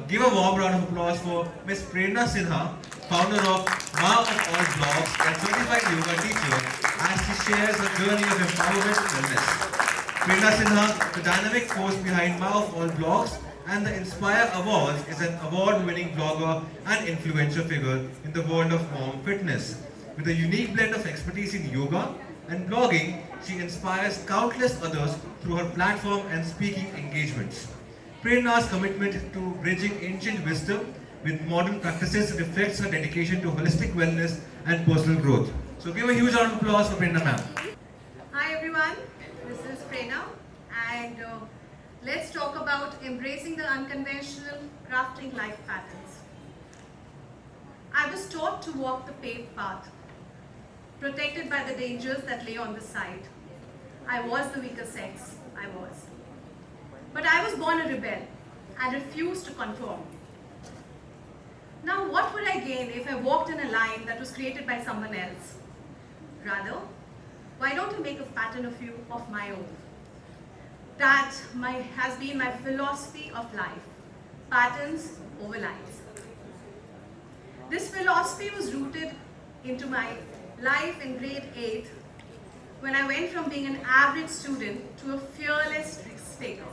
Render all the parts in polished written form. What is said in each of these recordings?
Give a warm round of applause for Ms. Prerna Sinha, founder of Ma of All Blogs and certified yoga teacher, as she shares her journey of empowerment and wellness. Prerna Sinha, the dynamic force behind Ma of All Blogs and the Inspire Awards, is an award-winning blogger and influencer figure in the world of mom fitness. With a unique blend of expertise in yoga and blogging, she inspires countless others through her platform and speaking engagements. Prerna's commitment to bridging ancient wisdom with modern practices reflects her dedication to holistic wellness and personal growth. So give a huge round of applause for Prerna ma'am. Hi everyone, this is Prerna and let's talk about embracing the unconventional, crafting life patterns. I was taught to walk the paved path, protected by the dangers that lay on the side. I was the weaker sex, I was. But I was born a rebel and refused to conform. Now what would I gain if I walked in a line that was created by someone else? Rather, why don't I make a pattern of my own? That has been my philosophy of life, patterns over lines. This philosophy was rooted into my life in grade 8 when I went from being an average student to a fearless risk-taker.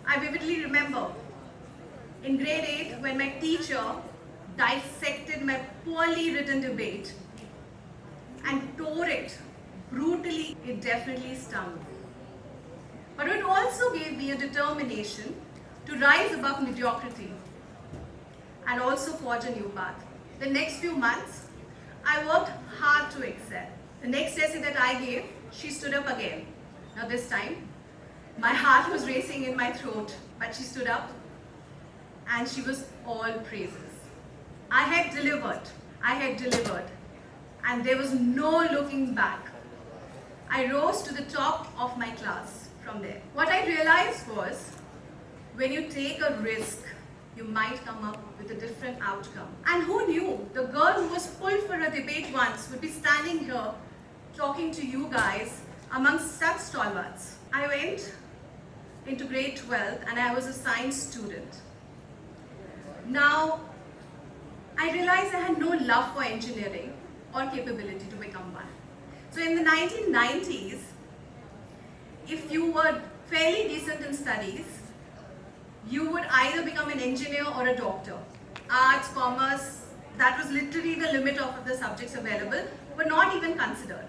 I vividly remember in grade 8 when my teacher dissected my poorly written debate and tore it brutally. It definitely stung. But it also gave me a determination to rise above mediocrity and also forge a new path. The next few months, I worked hard to excel. The next essay that I gave, she stood up again. Now this time, my heart was racing in my throat, but she stood up and she was all praises. I had delivered, and there was no looking back. I rose to the top of my class from there. What I realized was, when you take a risk, you might come up with a different outcome. And who knew the girl who was pulled for a debate once would be standing here talking to you guys amongst such stalwarts. I went into grade 12 and I was a science student. Now, I realized I had no love for engineering or capability to become one. So in the 1990s, if you were fairly decent in studies, you would either become an engineer or a doctor. Arts, commerce, that was literally the limit of the subjects available, were not even considered.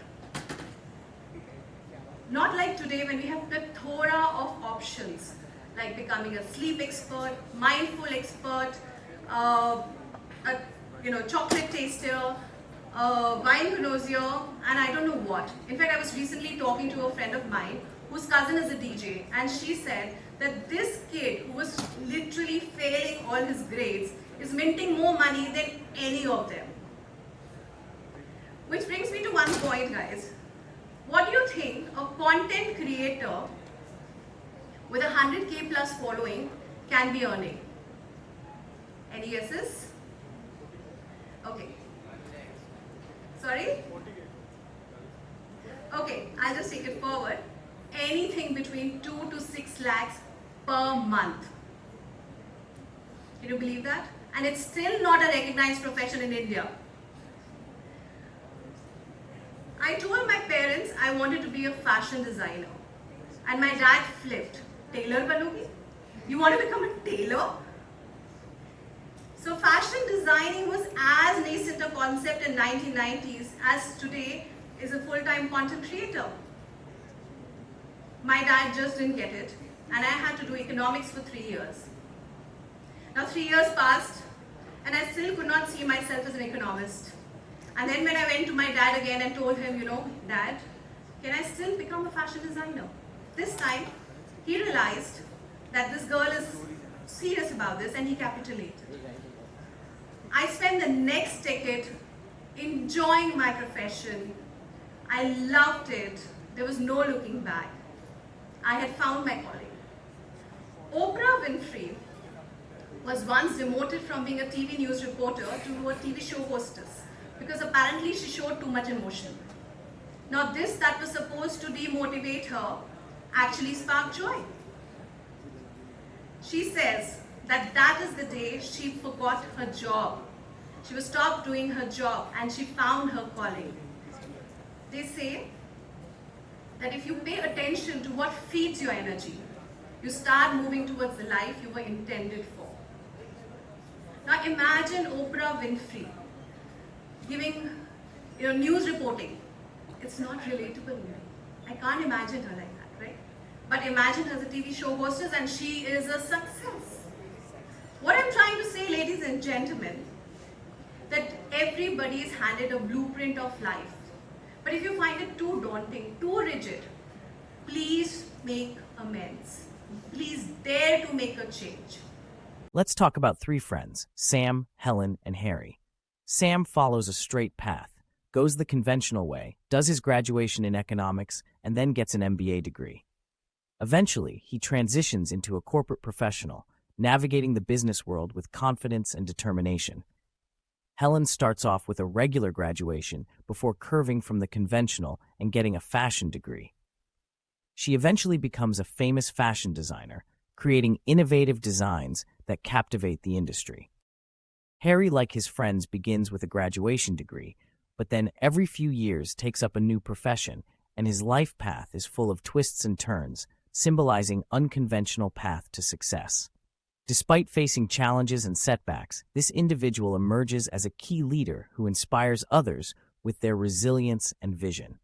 Not like today when we have a plethora of options, like becoming a sleep expert, mindful expert, chocolate taster, wine connoisseur, and I don't know what. In fact, I was recently talking to a friend of mine whose cousin is a DJ, and she said that this kid who was literally failing all his grades is minting more money than any of them. Which brings me to one point, guys. What do you think a content creator with 100K plus following can be earning? Any guesses? Okay. Sorry? Okay, I'll just take it forward. Anything between 2 to 6 lakhs per month. Can you believe that? And it's still not a recognized profession in India. I told my parents I wanted to be a fashion designer. And my dad flipped. Tailor banogi? You want to become a tailor? So fashion designing was as nascent a concept in 1990s as today is a full-time content creator. My dad just didn't get it, and I had to do economics for 3 years. Now 3 years passed, and I still could not see myself as an economist. And then when I went to my dad again and told him, Dad, can I still become a fashion designer? This time, he realized that this girl is serious about this, and he capitulated. I spent the next decade enjoying my profession. I loved it. There was no looking back. I had found my calling. Oprah Winfrey was once demoted from being a TV news reporter to a TV show hostess because apparently she showed too much emotion. Now this that was supposed to demotivate her actually sparked joy. She says, that is the day she forgot her job. She was stopped doing her job and she found her calling. They say that if you pay attention to what feeds your energy, you start moving towards the life you were intended for. Now imagine Oprah Winfrey giving news reporting. It's not relatable. I can't imagine her like that, right? But imagine her as a TV show hostess and she is a success. What I'm trying to say, ladies and gentlemen, that everybody is handed a blueprint of life. But if you find it too daunting, too rigid, please make amends. Please dare to make a change. Let's talk about three friends, Sam, Helen, and Harry. Sam follows a straight path, goes the conventional way, does his graduation in economics, and then gets an MBA degree. Eventually, he transitions into a corporate professional, navigating the business world with confidence and determination. Helen starts off with a regular graduation before curving from the conventional and getting a fashion degree. She eventually becomes a famous fashion designer, creating innovative designs that captivate the industry. Harry, like his friends, begins with a graduation degree, but then every few years takes up a new profession, and his life path is full of twists and turns, symbolizing unconventional path to success. Despite facing challenges and setbacks, this individual emerges as a key leader who inspires others with their resilience and vision.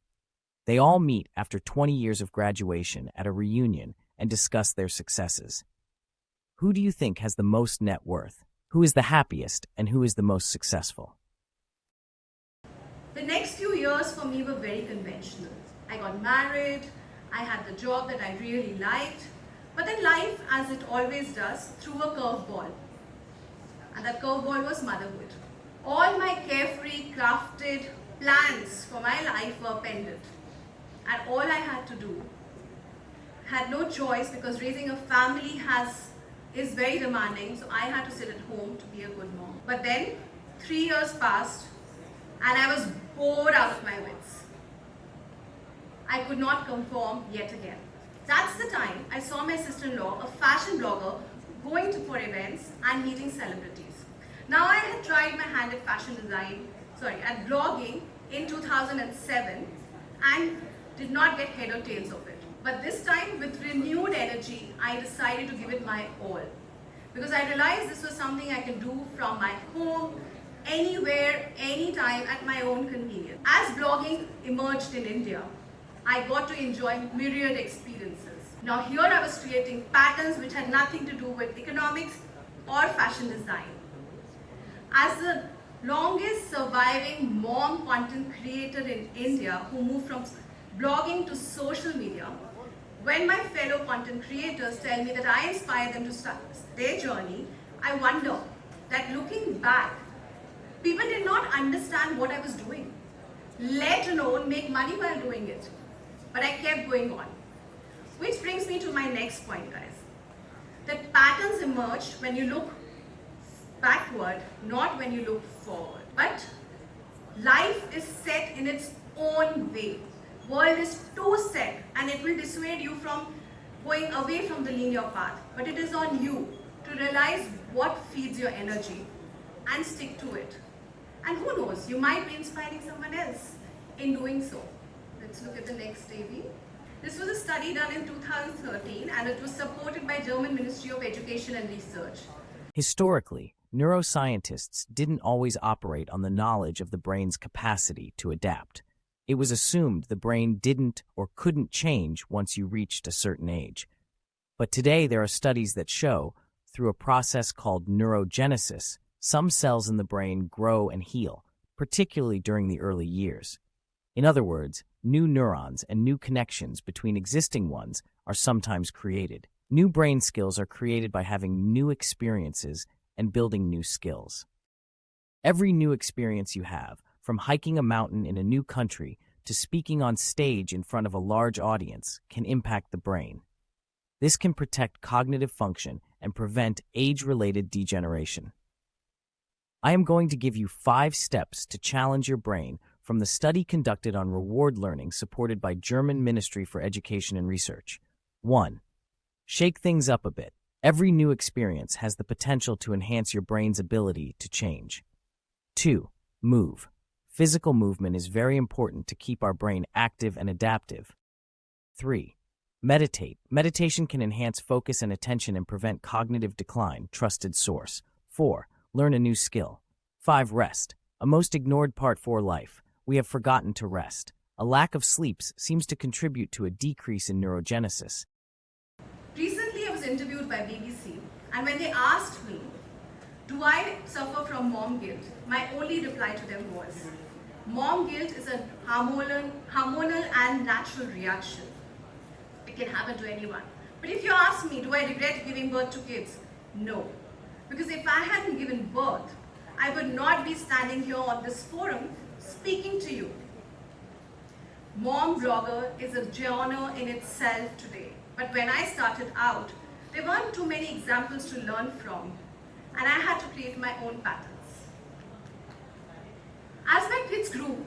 They all meet after 20 years of graduation at a reunion and discuss their successes. Who do you think has the most net worth? Who is the happiest, and who is the most successful? The next few years for me were very conventional. I got married, I had the job that I really liked, but then life, as it always does, threw a curveball. And that curveball was motherhood. All my carefree, crafted plans for my life were upended. And all I had to do, had no choice, because raising a family is very demanding, so I had to sit at home to be a good mom. But then 3 years passed and I was bored out of my wits. I could not conform yet again. That's the time I saw my sister-in-law, a fashion blogger, going for events and meeting celebrities. Now I had tried my hand at blogging in 2007 and did not get head or tails of it. But this time, with renewed energy, I decided to give it my all. Because I realized this was something I can do from my home, anywhere, anytime, at my own convenience. As blogging emerged in India, I got to enjoy myriad experiences. Now here I was creating patterns which had nothing to do with economics or fashion design. As the longest surviving mom content creator in India who moved from blogging to social media, when my fellow content creators tell me that I inspire them to start their journey, I wonder that looking back, people did not understand what I was doing, let alone make money while doing it. But I kept going on. Which brings me to my next point, guys. That patterns emerge when you look backward, not when you look forward. But life is set in its own way. World is too set and it will dissuade you from going away from the linear path. But it is on you to realize what feeds your energy and stick to it. And who knows, you might be inspiring someone else in doing so. Let's look at the next AB. This was a study done in 2013 and it was supported by German Ministry of Education and Research. Historically, neuroscientists didn't always operate on the knowledge of the brain's capacity to adapt. It was assumed the brain didn't or couldn't change once you reached a certain age. But today there are studies that show, through a process called neurogenesis, some cells in the brain grow and heal, particularly during the early years. In other words, new neurons and new connections between existing ones are sometimes created. New brain skills are created by having new experiences and building new skills. Every new experience you have, from hiking a mountain in a new country to speaking on stage in front of a large audience, can impact the brain. This can protect cognitive function and prevent age-related degeneration. I am going to give you 5 steps to challenge your brain from the study conducted on reward learning supported by German Ministry for Education and Research. 1. Shake things up a bit. Every new experience has the potential to enhance your brain's ability to change. 2. Move. Physical movement is very important to keep our brain active and adaptive. 3. Meditate. Meditation can enhance focus and attention and prevent cognitive decline. Trusted source. 4. Learn a new skill. 5. Rest. A most ignored part for life. We have forgotten to rest. A lack of sleep seems to contribute to a decrease in neurogenesis. Recently, I was interviewed by BBC, and when they asked me, do I suffer from mom guilt? My only reply to them was, mom guilt is a hormonal and natural reaction. It can happen to anyone. But if you ask me, do I regret giving birth to kids? No. Because if I hadn't given birth, I would not be standing here on this forum speaking to you. Mom blogger is a genre in itself today. But when I started out, there weren't too many examples to learn from, and I had to create my own patterns. As my kids grew,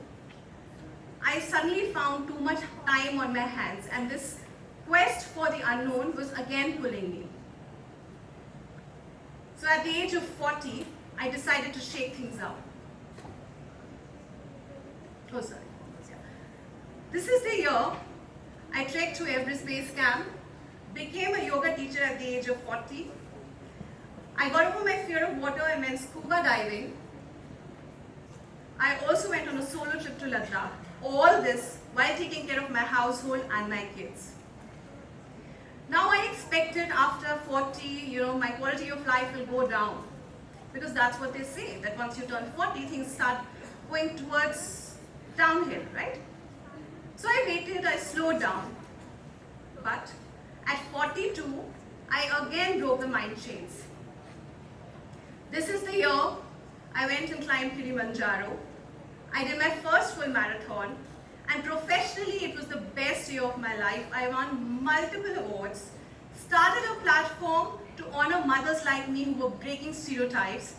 I suddenly found too much time on my hands, and this quest for the unknown was again pulling me. So at the age of 40, I decided to shake things up. Oh, sorry. This is the year I trekked to Everest Base Camp, became a yoga teacher at the age of 40. I got over my fear of water and went scuba diving. I also went on a solo trip to Ladakh. All this while taking care of my household and my kids. Now I expected after 40, my quality of life will go down. Because that's what they say, that once you turn 40, things start going towards downhill, right? So I waited, I slowed down. But at 42, I again broke the mind chains. This is the year I went and climbed Kilimanjaro. I did my first full marathon, and professionally it was the best year of my life. I won multiple awards, started a platform to honor mothers like me who were breaking stereotypes,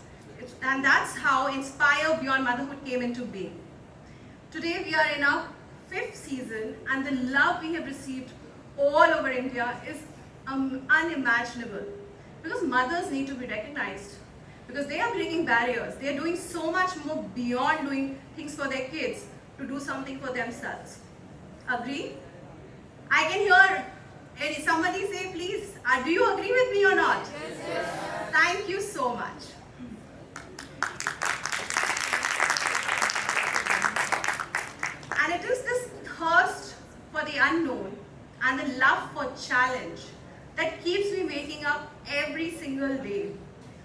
and that's how Inspire Beyond Motherhood came into being. Today we are in our 5th season, and the love we have received all over India is unimaginable, because mothers need to be recognized, because they are breaking barriers. They are doing so much more beyond doing things for their kids to do something for themselves. Agree? I can hear somebody say, please, do you agree with me or not? Yes. Thank you so much. And it is this thirst for the unknown and the love for challenge that keeps me waking up every single day.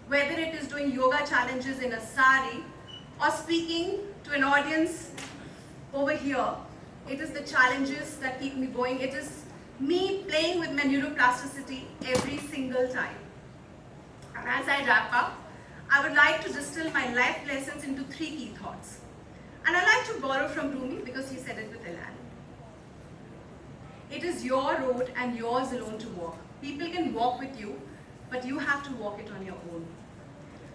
Whether it is doing yoga challenges in a sari or speaking to an audience over here, it is the challenges that keep me going. It is me playing with my neuroplasticity every single time. And as I wrap up, I would like to distill my life lessons into 3 key thoughts. And I like to borrow from Rumi because he said it with elan. It is your road and yours alone to walk. People can walk with you, but you have to walk it on your own.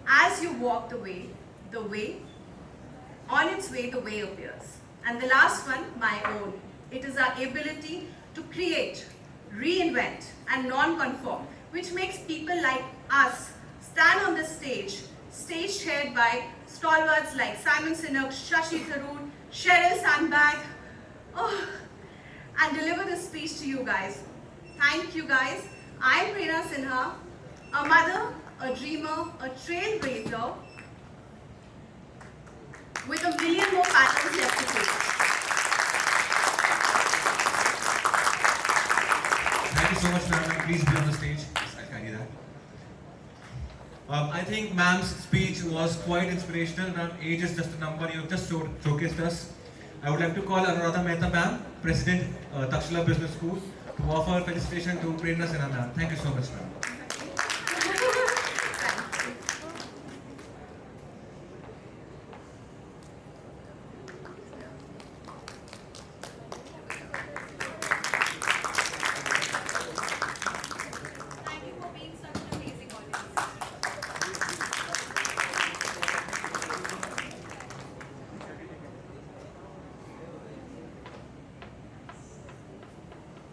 As you walk the way, on its way, the way appears. And the last one, my own. It is our ability to create, reinvent, and non-conform, which makes people like us stand on the stage shared by stalwarts like Simon Sinek, Shashi Tharoor, Sheryl Sandberg, and deliver this speech to you guys. Thank you guys. I am Prerna Sinha, a mother, a dreamer, a trailblazer, with a million more patterns left to take. Thank you so much, ma'am. Please be on the stage. Yes, I carry that. I think ma'am's speech was quite inspirational. Ma'am, age is just a number. You have just showcased us. I would like to call Anuradha Mehta ma'am, President, Taxila Business School, to offer felicitation to Prerna Sinha ma'am. Thank you so much, ma'am.